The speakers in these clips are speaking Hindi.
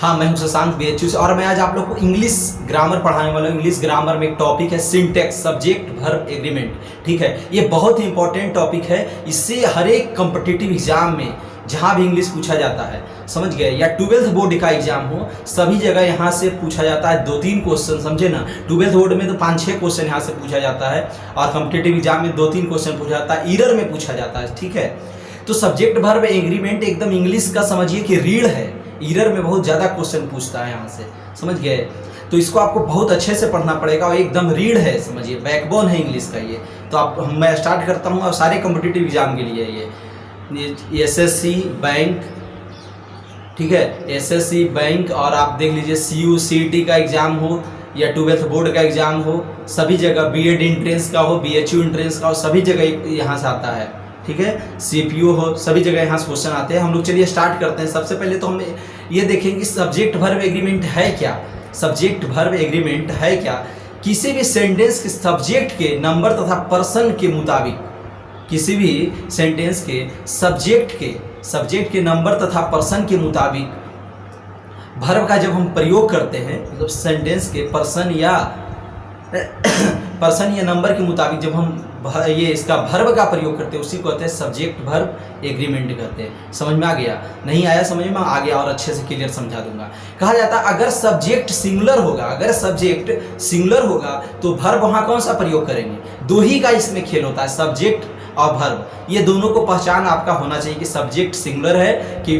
हाँ, मैं हूं शशांक BHU से और मैं आज आप लोग को इंग्लिश ग्रामर पढ़ाने वाला हूँ। इंग्लिश ग्रामर में एक टॉपिक है सिंटैक्स, सब्जेक्ट वर्ब एग्रीमेंट। ठीक है, ये बहुत ही इंपॉर्टेंट टॉपिक है। इससे हर एक कॉम्पिटिटिव एग्जाम में जहाँ भी इंग्लिश पूछा जाता है, समझ गए, या 12th बोर्ड का एग्जाम हो, सभी जगह यहाँ से पूछा जाता है 2-3 क्वेश्चन, समझे ना। 12th बोर्ड में तो 5-6 क्वेश्चन यहाँ से पूछा जाता है और कॉम्पिटिटिव एग्जाम में 2-3 क्वेश्चन पूछा जाता है, ईरर में पूछा जाता है। ठीक है, तो सब्जेक्ट वर्ब एग्रीमेंट एकदम इंग्लिश का समझिए कि रीढ़ है। ईरर में बहुत ज़्यादा क्वेश्चन पूछता है यहाँ से, समझ गए। तो इसको आपको बहुत अच्छे से पढ़ना पड़ेगा और एकदम रीढ़ है, समझिए, बैकबोन है इंग्लिश का ये। तो आप मैं स्टार्ट करता हूँ और सारे कॉम्पिटिटिव एग्जाम के लिए ये SSC बैंक, ठीक है, SSC बैंक, और आप देख लीजिए CU CET का एग्ज़ाम हो या 12th बोर्ड का एग्ज़ाम हो, सभी जगह BEd एंट्रेंस का हो, BHU एंट्रेंस का हो, सभी जगह यहाँ से आता है। ठीक है, CPU हो, सभी जगह यहाँ से क्वेश्चन आते हैं। हम लोग चलिए स्टार्ट करते हैं। सबसे पहले तो हम ये देखेंगे सब्जेक्ट वर्ब एग्रीमेंट है क्या। सब्जेक्ट वर्ब एग्रीमेंट है क्या, किसी भी सेंटेंस के सब्जेक्ट के नंबर तथा पर्सन के मुताबिक, किसी भी सेंटेंस के सब्जेक्ट के नंबर तथा पर्सन के मुताबिक वर्ब का जब हम प्रयोग करते हैं, मतलब सेंटेंस के पर्सन या नंबर के मुताबिक जब हम ये इसका वर्ब का प्रयोग करते हैं, उसी को कहते हैं सब्जेक्ट वर्ब एग्रीमेंट कहते हैं। समझ में आ गया? नहीं आया समझ में, आगे और अच्छे से क्लियर समझा दूंगा। कहा जाता है अगर सब्जेक्ट सिंगुलर होगा, तो वर्ब वहाँ कौन सा प्रयोग करेंगे? दो ही का इसमें खेल होता है, सब्जेक्ट और वर्ब। ये दोनों को पहचान आपका होना चाहिए कि सब्जेक्ट सिंगुलर है कि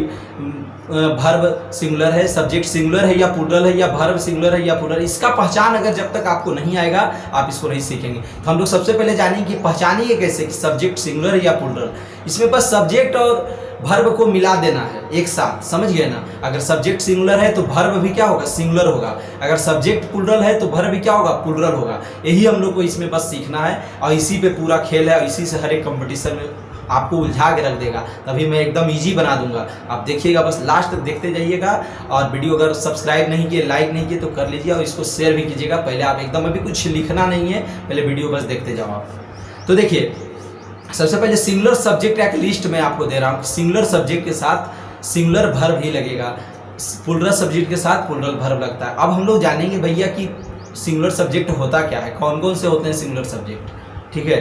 वर्ब सिंगुलर है, सब्जेक्ट सिंगुलर है या प्लूरल है, या वर्ब सिंगुलर है या प्लूरल। इसका पहचान अगर जब तक आपको नहीं आएगा, आप इसको नहीं सीखेंगे। तो हम लोग सबसे पहले जानेंगे कि पहचानिए कैसे कि सब्जेक्ट सिंगुलर है या प्लूरल। इसमें बस सब्जेक्ट और वर्ब को मिला देना है एक साथ, समझ गए ना। अगर सब्जेक्ट सिंगुलर है तो वर्ब भी क्या होगा? सिंगुलर होगा। अगर सब्जेक्ट प्लूरल है तो वर्ब भी क्या होगा? प्लूरल होगा। यही हम लोग को इसमें बस सीखना है और इसी पे पूरा खेल है और इसी से हर एक कंपटीशन में आपको उलझा के रख देगा। तभी मैं एकदम इजी बना दूंगा। आप देखिएगा, बस लास्ट तक देखते जाइएगा। और वीडियो अगर सब्सक्राइब नहीं किए, लाइक नहीं किए तो कर लीजिए और इसको शेयर भी कीजिएगा। पहले आप एकदम, अभी कुछ लिखना नहीं है, पहले वीडियो बस देखते जाओ आप। तो देखिए, सबसे पहले सिंगुलर सब्जेक्ट एक लिस्ट में आपको दे रहा हूँ। सिंगुलर सब्जेक्ट के साथ सिंगुलर वर्ब ही लगेगा, प्लूरल सब्जेक्ट के साथ प्लूरल वर्ब लगता है। अब हम लोग जानेंगे भैया कि सिंगुलर सब्जेक्ट होता क्या है, कौन कौन से होते हैं सिंगुलर सब्जेक्ट। ठीक है,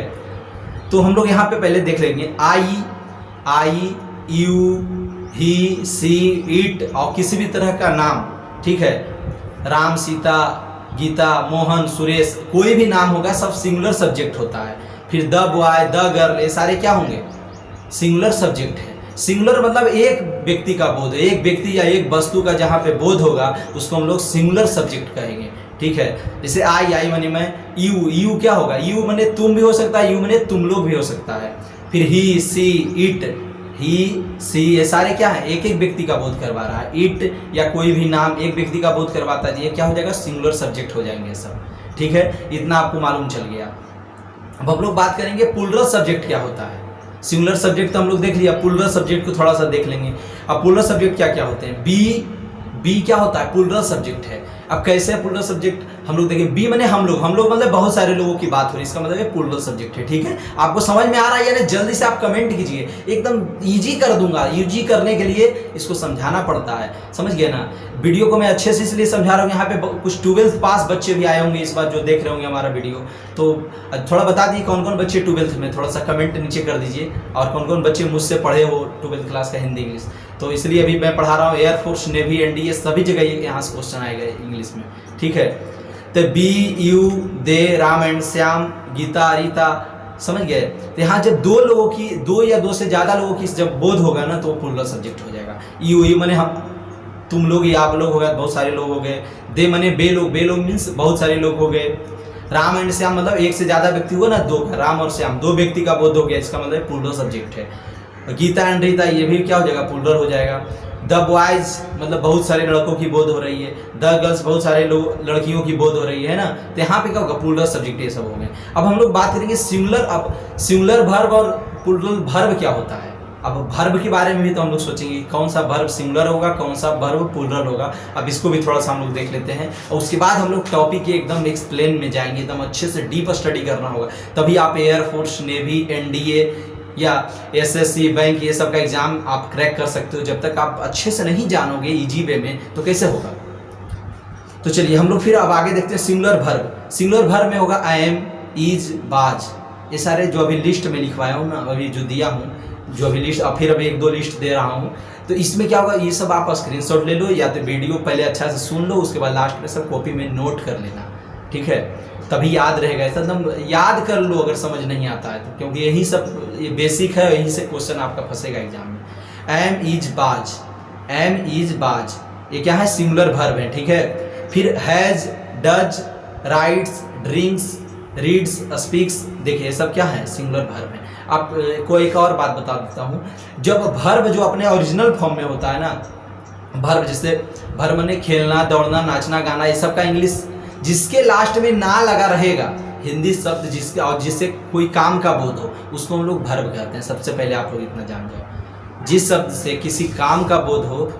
तो हम लोग यहाँ पे पहले देख लेंगे आई, यू, ही, सी, इट और किसी भी तरह का नाम। ठीक है, राम, सीता, गीता, मोहन, सुरेश, कोई भी नाम होगा, सब सिंगुलर सब्जेक्ट होता है। फिर द बॉय, द गर्ल, ये सारे क्या होंगे? सिंगुलर सब्जेक्ट है। सिंगुलर मतलब एक व्यक्ति का बोध, एक व्यक्ति या एक वस्तु का जहाँ पे बोध होगा उसको हम लोग सिंगुलर सब्जेक्ट कहेंगे। ठीक है, जैसे आई माने मैं, यू क्या होगा? यू माने तुम भी हो सकता है, यू माने तुम लोग भी हो सकता है। फिर ही, सी, इट, ही, सी, ये सारे क्या है? एक एक व्यक्ति का बोध करवा रहा है। इट या कोई भी नाम एक व्यक्ति का बोध करवाता है, ये क्या हो जाएगा? सिंगुलर सब्जेक्ट हो जाएंगे सब। ठीक है, इतना आपको मालूम चल गया। अब हम लोग बात करेंगे प्लूरल सब्जेक्ट क्या होता है। सिंगुलर सब्जेक्ट तो हम लोग देख लिया, प्लूरल सब्जेक्ट को थोड़ा सा देख लेंगे। अब प्लूरल सब्जेक्ट क्या क्या होते हैं? बी क्या होता है? प्लूरल सब्जेक्ट है। अब कैसे है प्लूरल सब्जेक्ट? हम लोग देखें, बी माने हम लोग मतलब बहुत सारे लोगों की बात हो रही है, इसका मतलब ये प्लूरल सब्जेक्ट है। ठीक है, आपको समझ में आ रहा है या नहीं? जल्दी से आप कमेंट कीजिए, एकदम इजी कर दूंगा। इजी करने के लिए इसको समझाना पड़ता है, समझ गए ना। वीडियो को मैं अच्छे से इसलिए समझा रहा हूँ, यहाँ पे कुछ 12th पास बच्चे भी आए होंगे इस बार जो देख रहे होंगे हमारा वीडियो। तो थोड़ा बता दीजिए कौन कौन बच्चे 12th में, थोड़ा सा कमेंट नीचे कर दीजिए। और कौन कौन बच्चे मुझसे पढ़े हो 12th क्लास का हिंदी इंग्लिश। तो इसलिए अभी मैं पढ़ा रहा हूँ एयरफोर्स, नेवी, NDA, सभी जगह यहाँ से क्वेश्चन आएगा इंग्लिश में। ठीक है, तो we, you, they, Ram and Shyam, Geeta, Rita, समझ गए। तो यहाँ जब दो या दो से ज़्यादा लोगों की जब बोध होगा ना, तो प्लूरल सब्जेक्ट हो जाएगा। यू माने हम, तुम लोग या आप लोग हो गए, बहुत सारे लोग हो गए। दे माने बे लोग मीन्स बहुत सारे लोग हो गए। राम एंड श्याम मतलब एक से ज़्यादा व्यक्ति हुआ ना, दो, राम और श्याम, दो व्यक्ति का बोध हो गया, इसका मतलब प्लूरल सब्जेक्ट है। गीता एंड रीता, ये भी क्या हो जाएगा? प्लूरल हो जाएगा। द बॉयज मतलब बहुत सारे लड़कों की बोध हो रही है। द गर्ल्स बहुत सारे लोग लड़कियों की बोध हो रही है ना। तो यहाँ पे क्या होगा? प्लूरल सब्जेक्ट ये सब हो गए। अब हम लोग बात करेंगे सिंगुलर। अब सिंगुलर वर्ब और प्लूरल वर्ब क्या होता है। अब वर्ब के बारे में भी तो हम लोग सोचेंगे कौन सा वर्ब सिंगुलर होगा, कौन सा वर्ब प्लूरल होगा। अब इसको भी थोड़ा सा हम लोग देख लेते हैं और उसके बाद हम लोग टॉपिक के एकदम एक्सप्लेन में जाएंगे। एकदम अच्छे से डीप स्टडी करना होगा, तभी आप एयरफोर्स, नेवी, NDA या एसएससी बैंक ये सब का एग्ज़ाम आप क्रैक कर सकते हो। जब तक आप अच्छे से नहीं जानोगे इजी वे में तो कैसे होगा। तो चलिए हम लोग फिर अब आगे देखते हैं सिंगुलर वर्ब। सिंगुलर वर्ब में होगा आई एम, इज, बाज। ये सारे जो अभी लिस्ट में लिखवाया हूँ ना, अभी जो दिया हूँ, जो अभी लिस्ट, अब फिर अभी 1-2 लिस्ट दे रहा हूँ। तो इसमें क्या होगा, ये सब आप स्क्रीनशॉट ले लो या तो वीडियो पहले अच्छा से सुन लो, उसके बाद लास्ट में सब कॉपी में नोट कर लेना, ठीक है, तभी याद रहेगा। ऐसा एकदम याद कर लो अगर समझ नहीं आता है तो, क्योंकि यही सब ये बेसिक है, यहीं से क्वेश्चन आपका फंसेगा एग्जाम में। एम इज बाज, एम इज बाज, ये क्या है, सिंगुलर वर्ब है, ठीक है। फिर has, does, rights, drinks, reads, speaks, देखिए ये सब क्या है, सिंगुलर वर्ब है। आपको एक और बात बता देता हूँ, जब वर्ब जो अपने ओरिजिनल फॉर्म में होता है ना, वर्ब जैसे वर्ब ने खेलना, दौड़ना, नाचना, गाना, ये सब का इंग्लिश जिसके लास्ट में ना लगा रहेगा, हिंदी शब्द जिसके और जिससे कोई काम का बोध हो, उसको हम लोग वर्ब कहते हैं। सबसे पहले आप लोग इतना जान जाओ, जिस शब्द से किसी काम का बोध हो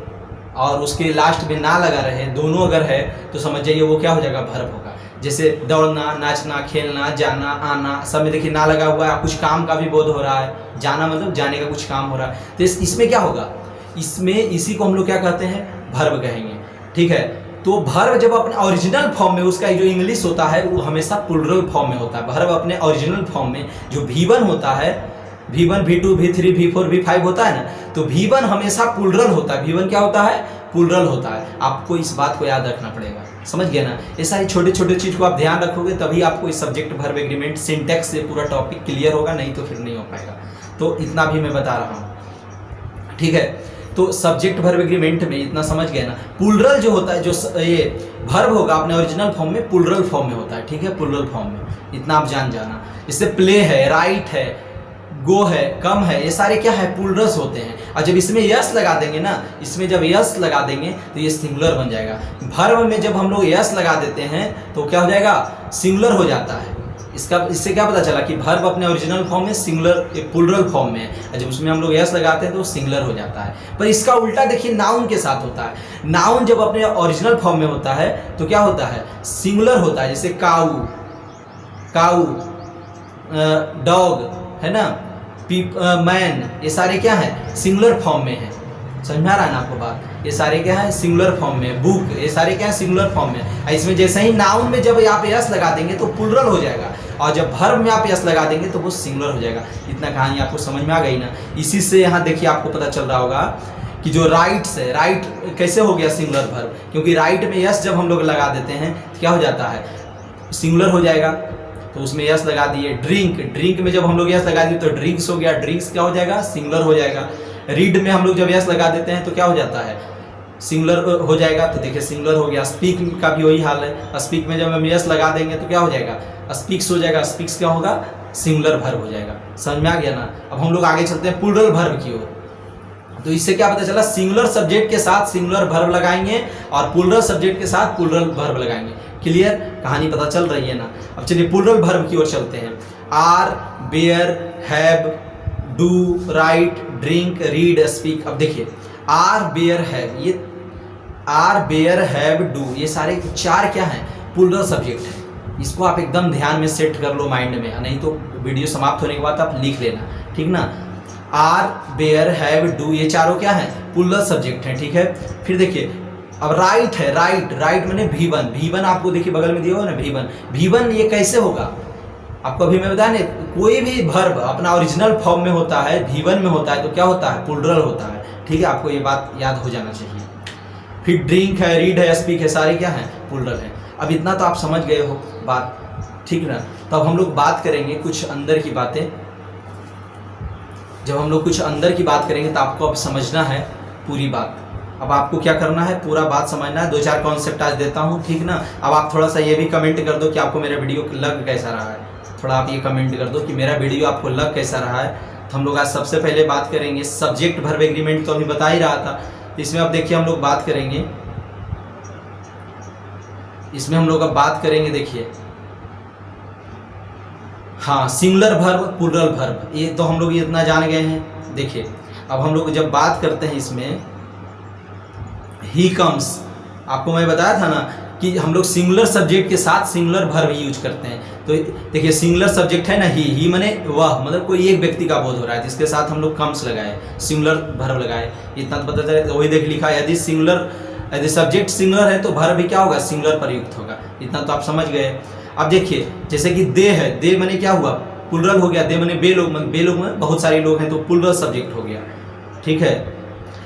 और उसके लास्ट में ना लगा रहे, दोनों अगर है तो समझ जाइए वो क्या हो जाएगा, वर्ब होगा। जैसे दौड़ना, नाचना, खेलना, जाना, आना, सब में देखिए ना लगा हुआ है, कुछ काम का भी बोध हो रहा है, जाना मतलब जाने का कुछ काम हो रहा है, तो इसमें क्या होगा, इसमें इसी को हम लोग क्या कहते हैं, वर्ब कहेंगे, ठीक है। तो वर्ब जब अपने ओरिजिनल फॉर्म में, उसका जो इंग्लिश होता है वो हमेशा प्लुरल फॉर्म में होता है। वर्ब अपने ओरिजिनल फॉर्म में जो V1 होता है, V1, V2, V3, V4, V5 होता है ना, तो V1 हमेशा प्लुरल होता है। V1 क्या होता है, प्लुरल होता है। आपको इस बात को याद रखना पड़ेगा, समझ गए ना। ये सारी छोटे छोटे चीज़ को आप ध्यान रखोगे तभी आपको इस सब्जेक्ट वर्ब एग्रीमेंट सिंटैक्स से पूरा टॉपिक क्लियर होगा, नहीं तो फिर नहीं हो पाएगा। तो इतना भी मैं बता रहा हूँ, ठीक है। तो सब्जेक्ट वर्ब एग्रीमेंट में इतना समझ गए ना। प्लुरल जो होता है, जो ये वर्ब होगा अपने ओरिजिनल फॉर्म में प्लुरल फॉर्म में होता है, ठीक है, प्लुरल फॉर्म में, इतना आप जान जाना। इससे प्ले है, राइट है, गो है, कम है, ये सारे क्या है, प्लुरल्स होते हैं। और जब इसमें यस लगा देंगे ना, इसमें जब यस लगा देंगे तो ये सिंगुलर बन जाएगा। वर्ब में जब हम लोग यस लगा देते हैं तो क्या हो जाएगा, सिंगुलर हो जाता है। इससे क्या पता चला कि वर्ब अपने ओरिजिनल फॉर्म में सिंगुलर प्लुरल फॉर्म में है, जब उसमें हम लोग यस लगाते हैं तो सिंगुलर हो जाता है। पर इसका उल्टा देखिए नाउन के साथ होता है। नाउन जब अपने ओरिजिनल फॉर्म में होता है तो क्या होता है, सिंगुलर होता है। जैसे काऊ, काऊ, डॉग है ना, मैन, ये सारे क्या है, सिंगुलर फॉर्म में है। समझ में आ रहा है ना आपको बात, ये सारे क्या है, सिंगुलर फॉर्म में। बुक, ये सारे क्या है, सिंगुलर फॉर्म में। इसमें जैसे ही नाउन में जब आप यस लगा देंगे तो प्लुरल हो जाएगा, और जब वर्ब में आप यस लगा देंगे तो वो सिंगुलर हो जाएगा। इतना कहानी आपको समझ में आ गई ना। इसी से यहाँ देखिए आपको पता चल रहा होगा कि जो राइट्स है, राइट कैसे हो गया सिंगुलर वर्ब, क्योंकि राइट में यस जब हम लोग लगा देते हैं तो क्या हो जाता है, सिंगुलर हो जाएगा, तो उसमें यस लगा दिए। ड्रिंक, ड्रिंक में जब हम लोग यस लगा दिए तो ड्रिंक्स हो गया, ड्रिंक्स क्या हो जाएगा, सिंगुलर हो जाएगा। रीड में हम लोग जब यस लगा देते हैं तो क्या हो जाता है, सिंगुलर हो जाएगा, तो देखिए सिंगुलर हो गया। स्पीक का भी वही हाल है, स्पीक में जब हम यस लगा देंगे तो क्या हो जाएगा, स्पीक्स हो जाएगा। स्पीक्स क्या होगा, सिंगुलर वर्ब हो जाएगा। समझ में आ गया ना। अब हम लोग आगे चलते हैं प्लुरल वर्ब की ओर। तो इससे क्या पता चला, सिंगुलर सब्जेक्ट के साथ सिंगुलर वर्ब लगाएंगे और प्लुरल सब्जेक्ट के साथ प्लुरल वर्ब लगाएंगे। क्लियर, कहानी पता चल रही है ना। अब चलिए प्लुरल वर्ब की ओर चलते हैं। Are, bear, have, do, write, drink, read, speak. अब देखिए आर, बेयर, हैव, ये आर, बेयर, हैव, डू, ये सारे चार क्या हैं, प्लुरल सब्जेक्ट हैं। इसको आप एकदम ध्यान में सेट कर लो माइंड में, नहीं तो वीडियो समाप्त होने के बाद आप लिख लेना, ठीक ना। आर, बेयर, हैव, डू, ये चारों क्या हैं, प्लुरल सब्जेक्ट हैं, ठीक है। फिर देखिए अब राइट है, राइट, राइट मैंने V1, V1 आपको देखिए बगल में दिया हुआ ना, V1, V1 ये कैसे होगा आपको अभी मैं बताया ना। कोई भी वर्ब अपना ओरिजिनल फॉर्म में होता है, V1 में होता है तो क्या होता है, प्लुरल होता है, ठीक है। आपको ये बात याद हो जाना चाहिए। फिर ड्रिंक है, रीड है, स्पीक है, सारे क्या हैं, प्लुरल है। अब इतना तो आप समझ गए हो बात, ठीक ना। तो अब हम लोग बात करेंगे कुछ अंदर की बातें। जब हम लोग कुछ अंदर की बात करेंगे तो आपको अब समझना है पूरी बात। अब आपको क्या करना है, पूरा बात समझना है। 2-4 कॉन्सेप्ट आज देता हूँ, ठीक ना। अब आप थोड़ा सा ये भी कमेंट कर दो कि आपको मेरा वीडियो लग कैसा रहा है। थोड़ा आप ये कमेंट कर दो कि मेरा वीडियो आपको लग कैसा रहा है। तो हम लोग आज सबसे पहले बात करेंगे सब्जेक्ट वर्ब एग्रीमेंट, तो अभी बता ही रहा था। इसमें अब देखिए हम लोग बात करेंगे, इसमें हम लोग अब बात करेंगे, देखिए हाँ, सिंगुलर वर्ब, प्लुरल वर्ब, ये तो हम लोग इतना जान गए हैं। देखिए अब हम लोग जब बात करते हैं इसमें ही कम्स, आपको मैं बताया था ना कि हम लोग सिंगुलर सब्जेक्ट के साथ सिंगुलर वर्ब यूज करते हैं। तो देखिए सिंगुलर सब्जेक्ट है ना ही माने वह, मतलब कोई एक व्यक्ति का बोध हो रहा है, जिसके साथ हम लोग कम्स लगाए, सिंगुलर वर्ब लगाए, इतना तो पता चले। वही देख लिखा है, यदि सब्जेक्ट सिंगुलर है तो वर्ब भी क्या होगा, सिंगुलर प्रयुक्त होगा। इतना तो आप समझ गए। अब देखिए जैसे कि दे है, दे माने क्या हुआ, प्लुरल हो गया। दे माने बे लोग में बहुत सारे लोग हैं तो प्लुरल सब्जेक्ट हो गया, ठीक है।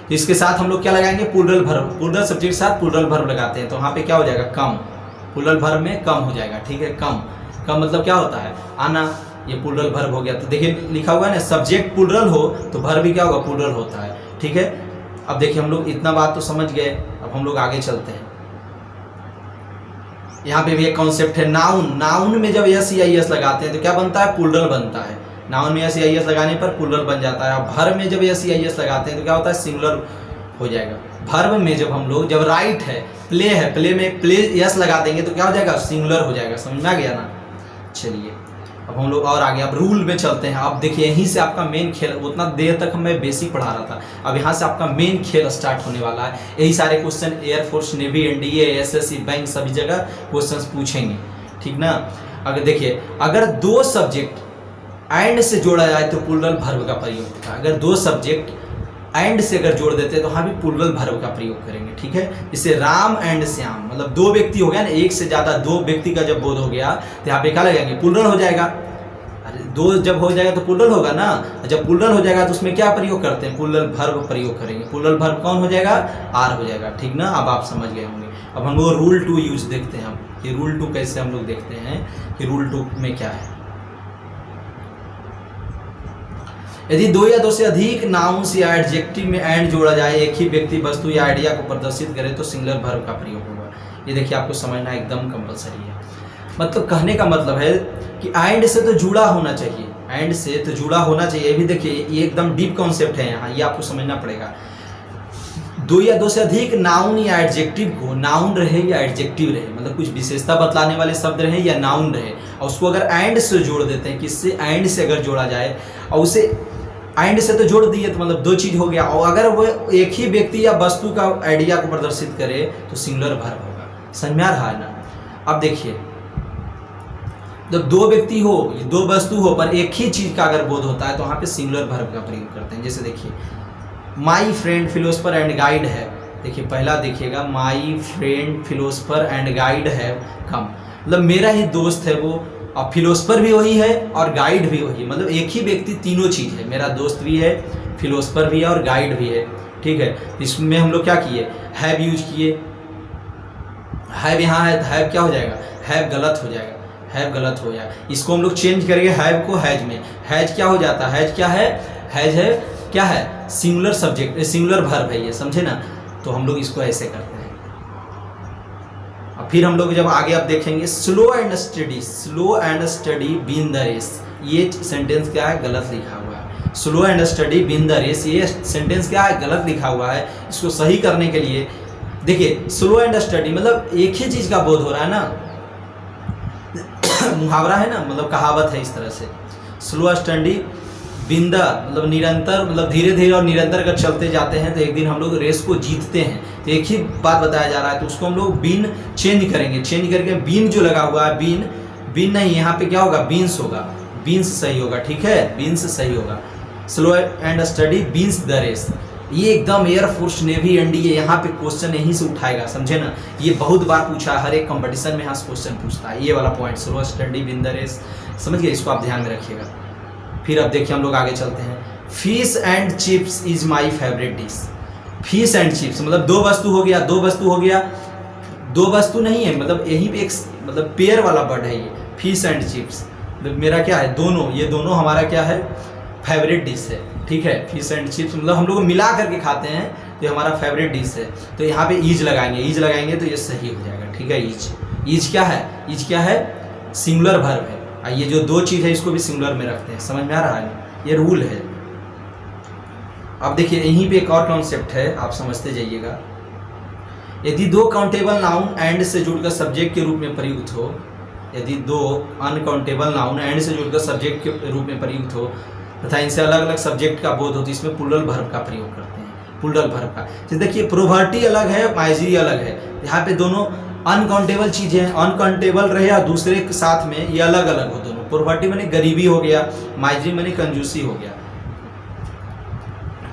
तो इसके साथ हम लोग क्या लगाएंगे, प्लुरल वर्ब, प्लुरल सब्जेक्ट के साथ प्लुरल वर्ब लगाते हैं तो वहाँ पे क्या हो जाएगा, कम, प्लुरल वर्ब में कम हो जाएगा, ठीक है। कम मतलब क्या होता है, आना, ये प्लुरल वर्ब हो गया। तो देखिए लिखा हुआ है ना, सब्जेक्ट प्लुरल हो तो वर्ब भी क्या होगा, प्लुरल होता है, ठीक है। अब देखिए हम लोग इतना बात तो समझ गए, अब हम लोग आगे चलते हैं। यहाँ पे भी एक कॉन्सेप्ट है, नाउन। नाउन में जब एस या एस लगाते हैं तो क्या बनता है, प्लुरल बनता है। नाउन में एस या एस लगाने पर प्लुरल बन जाता है। अब वर्ब में जब एस या एस लगाते हैं तो क्या होता है, सिंगुलर हो जाएगा। वर्ब में जब हम लोग, जब राइट है, प्ले में प्ले यस लगा देंगे तो क्या हो जाएगा, सिंगुलर हो जाएगा। समझ में आ गया ना। चलिए अब हम लोग और आगे, अब रूल में चलते हैं। अब देखिए यहीं से आपका मेन खेल, उतना देर तक मैं बेसिक पढ़ा रहा था, अब यहाँ से आपका मेन खेल स्टार्ट होने वाला है। यही सारे question air force, navy, NDA, SSC, bank सभी जगह क्वेश्चन पूछेंगे, ठीक ना। अगर देखिए अगर दो सब्जेक्ट एंड से जोड़ा जाए तो प्लुरल वर्ब का प्रयोग होता है। अगर दो सब्जेक्ट एंड से अगर जोड़ देते हैं तो हाँ भी प्लुरल वर्ब का प्रयोग करेंगे, ठीक है। जैसे राम एंड श्याम, मतलब दो व्यक्ति हो गया ना, एक से ज़्यादा दो व्यक्ति का जब बोध हो गया तो यहाँ पे क्या लगाएंगे, प्लुरल हो जाएगा। अरे दो जब हो जाएगा तो प्लुरल होगा ना, जब प्लुरल हो जाएगा तो उसमें क्या प्रयोग करते हैं, प्लुरल वर्ब प्रयोग करेंगे। प्लुरल वर्ब कौन हो जाएगा, आर हो जाएगा, ठीक ना। अब आप समझ गए होंगे। अब हम लोग रूल 2 यूज देखते हैं, हम कि रूल 2 कैसे हम लोग देखते हैं कि रूल 2 में क्या है। यदि दो या दो से अधिक नाउन्स या एडजेक्टिव में एंड जोड़ा जाए, एक ही व्यक्ति वस्तु या आइडिया को प्रदर्शित करे तो सिंगुलर वर्ब का प्रयोग होगा। ये देखिए आपको समझना एकदम कंपलसरी है। मतलब कहने का मतलब है कि एंड से तो जुड़ा होना चाहिए, एंड से तो जुड़ा होना चाहिए। ये भी देखिए ये एकदम डीप कॉन्सेप्ट है यहाँ, ये आपको समझना पड़ेगा। दो या दो से अधिक नाउन या एडजेक्टिव को, नाउन रहे या एडजेक्टिव रहे, मतलब कुछ विशेषता बतलाने वाले शब्द रहे या नाउन रहे, और उसको अगर एंड से जोड़ देते हैं, किससे, एंड से अगर जोड़ा जाए, और उसे एंड से तो जोड़ दिए तो मतलब दो चीज हो गया, और अगर वो एक ही व्यक्ति या वस्तु का आइडिया को प्रदर्शित करे तो सिंगुलर वर्ब होगा। समझ में आ रहा है ना। अब देखिए जब दो व्यक्ति हो, दो वस्तु हो, पर एक ही चीज का अगर बोध होता है तो वहाँ पे सिंगुलर वर्ब का प्रयोग करते हैं। जैसे देखिए my friend philosopher and guide है, देखिए पहला देखिएगा, my friend philosopher and guide है कम, मतलब मेरा ही दोस्त है वो, और फिलोसफर भी वही है और गाइड भी वही है, मतलब एक ही व्यक्ति तीनों चीज़ है, मेरा दोस्त भी है, फिलोसफर भी है और गाइड भी है, ठीक है। इसमें हम लोग क्या किए, हैव यूज किए। हैव यहाँ है तो हैव क्या हो जाएगा, हैव गलत हो जाएगा, हैव गलत हो जाएगा। इसको हम लोग चेंज करेंगे हैव को हैज में। हैज क्या हो जाता है, हैज क्या है, हैज है क्या है, सिंगुलर सब्जेक्ट, सिंगुलर वर्ब है ये, समझे ना। तो हम लोग इसको ऐसे करते हैं। और फिर हम लोग जब आगे आप देखेंगे, slow and steady, slow and steady win the race, ये सेंटेंस क्या है, गलत लिखा हुआ है। Slow and steady win the race, ये सेंटेंस क्या है, गलत लिखा हुआ है। इसको सही करने के लिए देखिए, स्लो एंड स्टडी मतलब एक ही चीज़ का बोध हो रहा है ना, मुहावरा है ना, मतलब कहावत है इस तरह से। स्लो स्टडी बिंदा मतलब निरंतर, मतलब धीरे धीरे और निरंतर अगर चलते जाते हैं तो एक दिन हम लोग रेस को जीतते हैं। तो एक ही बात बताया जा रहा है, तो उसको हम लोग बीन चेंज करेंगे, चेंज करके बीन जो लगा हुआ है, बीन, बीन नहीं, यहाँ पे क्या होगा, बीन्स होगा, बीन्स सही होगा, ठीक है, बीन्स सही होगा। Slow and steady wins the race, ये एकदम एयरफोर्स, नेवी, एनडीए यहाँ पे क्वेश्चन यहीं से उठाएगा, समझे ना। ये बहुत बार पूछा है, हर एक कंपटीशन में यहाँ से क्वेश्चन पूछता है, ये वाला point, slow steady win the race, समझ गए, इसको आप ध्यान में रखिएगा। फिर अब देखिए हम लोग आगे चलते हैं। Fish and chips is my favourite dish. Fish and chips मतलब दो वस्तु हो गया, दो वस्तु हो गया, दो वस्तु नहीं है, मतलब यही पे एक मतलब पेयर वाला वर्ड है ये, फिश एंड चिप्स। मतलब मेरा क्या है, दोनों, ये दोनों हमारा क्या है, फेवरेट डिश है, ठीक है। फिश एंड चिप्स मतलब हम लोग मिला करके खाते हैं तो ये हमारा फेवरेट डिश है। तो यहाँ पे ईज लगाएंगे, ईज लगाएंगे तो ये सही हो जाएगा, ठीक है। ईज, ईज क्या है, ईज क्या है, सिंगुलर वर्ब है। ये जो दो चीज़ है इसको भी सिंगुलर में रखते हैं, समझ में आ रहा है, ये रूल है। अब देखिए यहीं पे एक और कॉन्सेप्ट है, आप समझते जाइएगा। यदि दो काउंटेबल नाउन एंड से जुड़कर सब्जेक्ट के रूप में प्रयुक्त हो, यदि दो अनकाउंटेबल नाउन एंड से जुड़कर सब्जेक्ट के रूप में प्रयुक्त हो तथा इनसे अलग अलग सब्जेक्ट का बोध हो, तो इसमें प्लुरल वर्ब का प्रयोग करते हैं, प्लुरल वर्ब का। जैसे देखिए प्रोवर्टी अलग है, माइजरी अलग है, यहाँ पे दोनों अनकाउंटेबल चीज़ें हैं, अनकाउंटेबल रहे या दूसरे के साथ में, ये अलग अलग हो दोनों। पॉवर्टी माने गरीबी हो गया, माइजरी माने कंजूसी हो गया,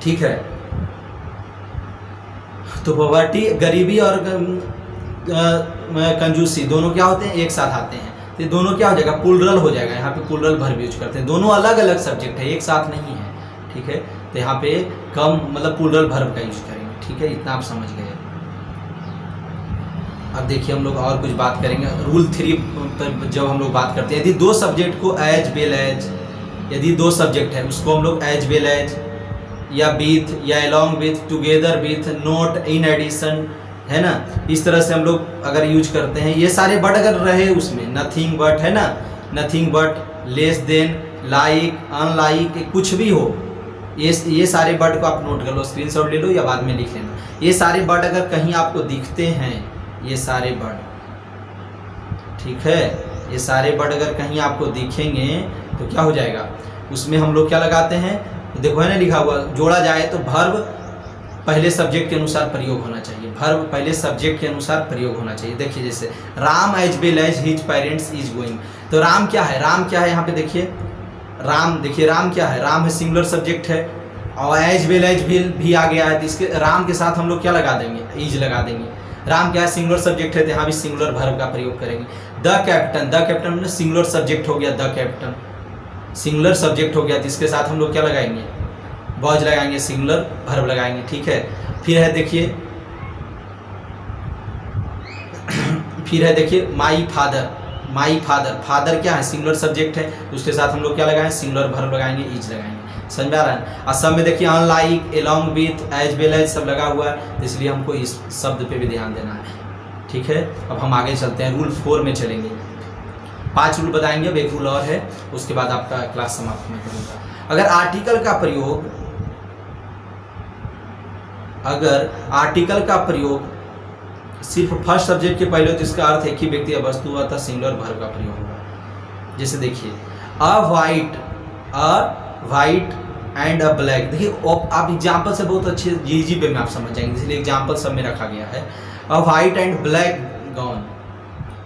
ठीक है। तो पॉवर्टी, गरीबी और कंजूसी दोनों क्या होते हैं, एक साथ आते हैं। तो दोनों क्या हो जाएगा, प्लूरल हो जाएगा। यहाँ पे प्लूरल वर्ब यूज करते हैं, दोनों अलग अलग सब्जेक्ट है, एक साथ नहीं है, ठीक है। तो यहाँ पे कम मतलब प्लूरल वर्ब का यूज करेंगे, ठीक है। इतना आप समझ गए। अब देखिए हम लोग और कुछ बात करेंगे। रूल 3 पर जब हम लोग बात करते हैं, यदि दो सब्जेक्ट को एज वेल एज, यदि दो सब्जेक्ट है उसको हम लोग एज वेल एज या विथ या along with, together with, not, in addition, है ना, इस तरह से हम लोग अगर यूज करते हैं। ये सारे वर्ड अगर रहे उसमें, नथिंग बट, है ना, nothing but, less than, like, unlike, कुछ भी हो, ये सारे वर्ड को आप नोट कर लो, स्क्रीनशॉट ले लो या बाद में लिख लेना। ये सारे वर्ड अगर कहीं आपको दिखते हैं, ये सारे वर्ड, ठीक है, ये सारे वर्ड अगर कहीं आपको दिखेंगे तो क्या हो जाएगा, उसमें हम लोग क्या लगाते हैं, देखो है ना लिखा हुआ, जोड़ा जाए तो वर्ब पहले सब्जेक्ट के अनुसार प्रयोग होना चाहिए, वर्ब पहले सब्जेक्ट के अनुसार प्रयोग होना चाहिए। देखिए जैसे Ram as well as his parents is going, तो राम क्या है, राम क्या है यहाँ पे देखिए, राम, देखिए राम क्या है, राम है सिंगुलर सब्जेक्ट है, और एज वेल एज भी आ गया है, तो इसके राम के साथ हम लोग क्या लगा देंगे, इज लगा देंगे। राम क्या है, सिंगुलर सब्जेक्ट है, तो यहाँ भी सिंगुलर वर्ब का प्रयोग करेंगे। द कैप्टन, द कैप्टन में सिंगुलर सब्जेक्ट हो गया, द कैप्टन सिंगुलर सब्जेक्ट हो गया, जिसके साथ हम लोग क्या लगाएंगे, वॉज लगाएंगे, सिंगुलर वर्ब लगाएंगे, ठीक है। फिर है देखिए, फिर है देखिए my father, my father, father क्या है, सिंगुलर सब्जेक्ट है, उसके साथ हम लोग क्या लगाएंगे, सिंगुलर वर्ब लगाएंगे, इज लगाएंगे। समझ में आ रहा है। और सब में देखिए unlike, along with, as well as सब लगा हुआ है, तो इसलिए हमको इस शब्द पे भी ध्यान देना है, ठीक है। अब हम आगे चलते हैं, रूल 4 में चलेंगे। 5 रूल बताएंगे, अब एक रूल और है, उसके बाद आपका क्लास समाप्त मैं करूँगा। अगर आर्टिकल का प्रयोग, अगर आर्टिकल का प्रयोग सिर्फ फर्स्ट सब्जेक्ट के पहले, तो इसका अर्थ है कि व्यक्ति या वस्तु अतः सिंगुलर वर्ब का प्रयोग होगा। जैसे देखिए अ वाइट एंड अ ब्लैक, देखिए आप एग्जाम्पल से बहुत अच्छे जी पे में आप समझ जाएंगे, इसलिए एग्जाम्पल सब में रखा गया है। A white and black gown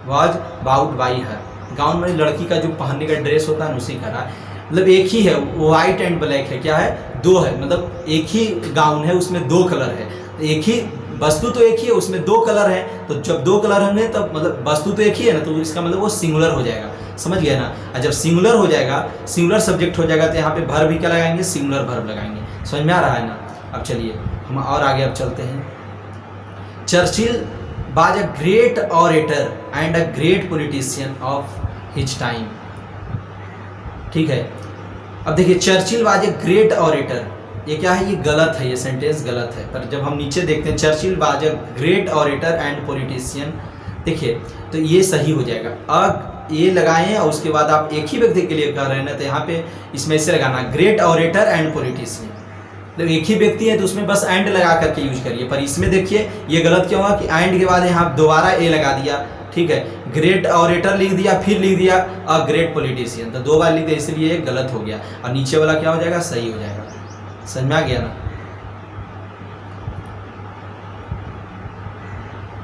was bought by her, gown में लड़की का जो पहनने का ड्रेस होता है उसी का रहा, मतलब एक ही है, वाइट एंड ब्लैक है, क्या है, दो है, मतलब एक ही गाउन है, उसमें 2 कलर है, एक ही वस्तु तो एक ही है, उसमें 2 कलर है, तो जब 2 कलर होंगे तब मतलब वस्तु तो एक ही है ना, तो इसका मतलब वो सिंगुलर हो जाएगा, समझ गया ना। और जब सिंगुलर हो जाएगा, सिंगुलर सब्जेक्ट हो जाएगा, तो यहाँ पे वर्ब भी क्या लगाएंगे, सिंगुलर वर्ब लगाएंगे। समझ में आ रहा है ना। अब चलिए हम और आगे अब चलते हैं। Churchill was a great orator and a great politician of his time, ठीक है। अब देखिए Churchill was a great orator, ये क्या है, ये गलत है, ये सेंटेंस गलत है, पर जब हम नीचे देखते हैं Churchill was a great orator and politician, देखिए तो ये सही हो जाएगा। अब ये लगाएं और उसके बाद आप एक ही व्यक्ति के लिए कह रहे हैं ना, तो यहाँ पे इसमें से लगाना ग्रेट ऑरेटर एंड पॉलिटिशियन, तो एक ही व्यक्ति है तो उसमें बस एंड लगा करके यूज करिए। पर इसमें देखिए ये गलत क्यों हुआ कि एंड के बाद यहाँ दोबारा ए लगा दिया, ठीक है, ग्रेट ऑरेटर लिख दिया, फिर लिख दिया अ ग्रेट पॉलिटिशियन, तो 2 बार लिख दिया, इसलिए ये गलत हो गया, और नीचे वाला क्या हो जाएगा, सही हो जाएगा। समझ में आ गया ना।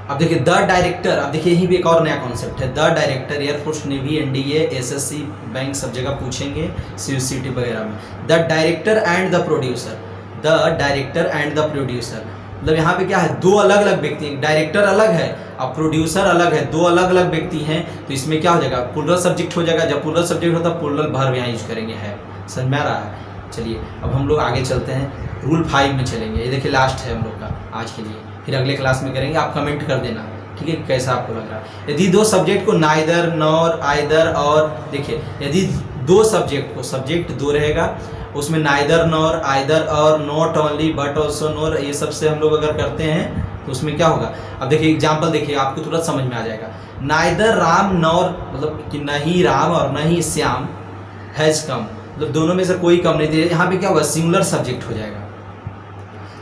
अब देखिए द डायरेक्टर, अब देखिए यही भी एक और नया कॉन्सेप्ट है, the director, air force, navy, NDA, SSC, bank सब जगह पूछेंगे, सीयूसीटी वगैरह में। The director and the producer, the director and the producer, मतलब यहाँ पे क्या है, 2 अलग अलग व्यक्ति हैं, डायरेक्टर अलग है और प्रोड्यूसर अलग है, 2 अलग अलग व्यक्ति हैं, तो इसमें क्या हो जाएगा, प्लूरल सब्जेक्ट हो जाएगा। जब प्लूरल सब्जेक्ट होता है प्लूरल वर्ब यहाँ यूज करेंगे, है। समझ में आ रहा है। चलिए अब हम लोग आगे चलते हैं, रूल 5 में चलेंगे। ये देखिए लास्ट है हम लोग का आज के लिए, फिर अगले क्लास में करेंगे, आप कमेंट कर देना, ठीक है, कैसा आपको लग रहा है। यदि 2 सब्जेक्ट को नाइदर, नॉर, आइदर और, देखिए यदि 2 सब्जेक्ट को, सब्जेक्ट 2 रहेगा, उसमें नाइदर, नॉर, आइदर और, not only, but also, nor, ये सबसे हम लोग अगर करते हैं तो उसमें क्या होगा। अब देखिए एग्जाम्पल देखिए, आपको तुरंत समझ में आ जाएगा। नाइदर राम नॉर, मतलब कि नहीं राम और नहीं श्याम, हैज कम, मतलब दोनों में से कोई कम नहीं दिया, यहाँ पे क्या होगा, सिंगुलर सब्जेक्ट हो जाएगा।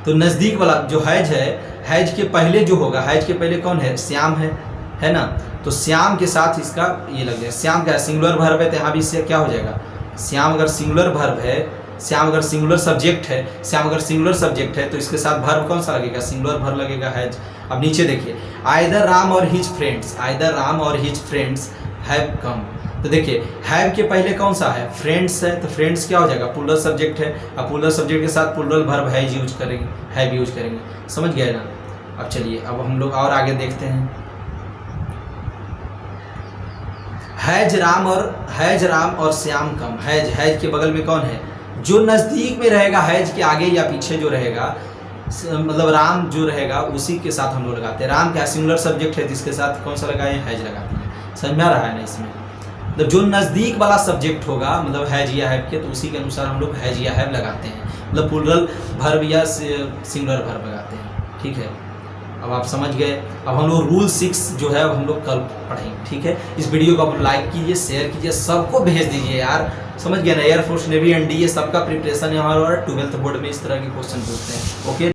तो नज़दीक वाला जो हैज है, हैज के पहले जो होगा, हैज के पहले कौन है, श्याम है ना, तो श्याम के साथ इसका ये लग जाएगा। श्याम क्या है, सिंगुलर वर्ब है, तो यहाँ भी इससे क्या हो जाएगा, श्याम अगर सिंगुलर वर्ब है, श्याम अगर सिंगुलर सब्जेक्ट है, श्याम अगर सिंगुलर सब्जेक्ट है तो इसके साथ वर्ब कौन सा लगेगा, सिंगुलर वर्ब लगेगा हैज। अब नीचे देखिए, आइदर राम और हिज फ्रेंड्स, आइदर राम और हिज फ्रेंड्स हैव कम। तो देखिए हैव के पहले कौन सा है, फ्रेंड्स है, तो फ्रेंड्स क्या हो जाएगा, प्लूरल सब्जेक्ट है। अब प्लूरल सब्जेक्ट के साथ प्लूरल वर्ब हैज यूज करेंगे, हैव यूज करेंगे, समझ गए ना। अब चलिए अब हम लोग और आगे देखते हैं। हैज राम और श्याम कम। हैज के बगल में कौन है, जो नज़दीक में रहेगा, हैज के आगे या पीछे जो रहेगा, मतलब राम जो रहेगा उसी के साथ हम लोग लगाते हैं। राम क्या सिंगुलर सब्जेक्ट है तो इसके साथ कौन सा लगाए, हैज लगाते हैं। समझ में आ रहा है ना इसमें, मतलब जो नज़दीक वाला सब्जेक्ट होगा मतलब हैज या हैव के, तो उसी के अनुसार हम लोग हैज या हैव लगाते हैं, मतलब प्लूरल वर्ब या सिंगुलर वर्ब लगाते हैं। ठीक है, अब आप समझ गए। अब हम लोग रूल 6 जो है हम लोग कल पढ़ेंगे। ठीक है, इस वीडियो को आप लाइक कीजिए, शेयर कीजिए, सबको भेज दीजिए यार, समझ गए ना। एयरफोर्स, नेवी, एनडीए सबका प्रिपरेशन है हमारा, 12th बोर्ड में इस तरह के क्वेश्चन पूछते हैं। ओके।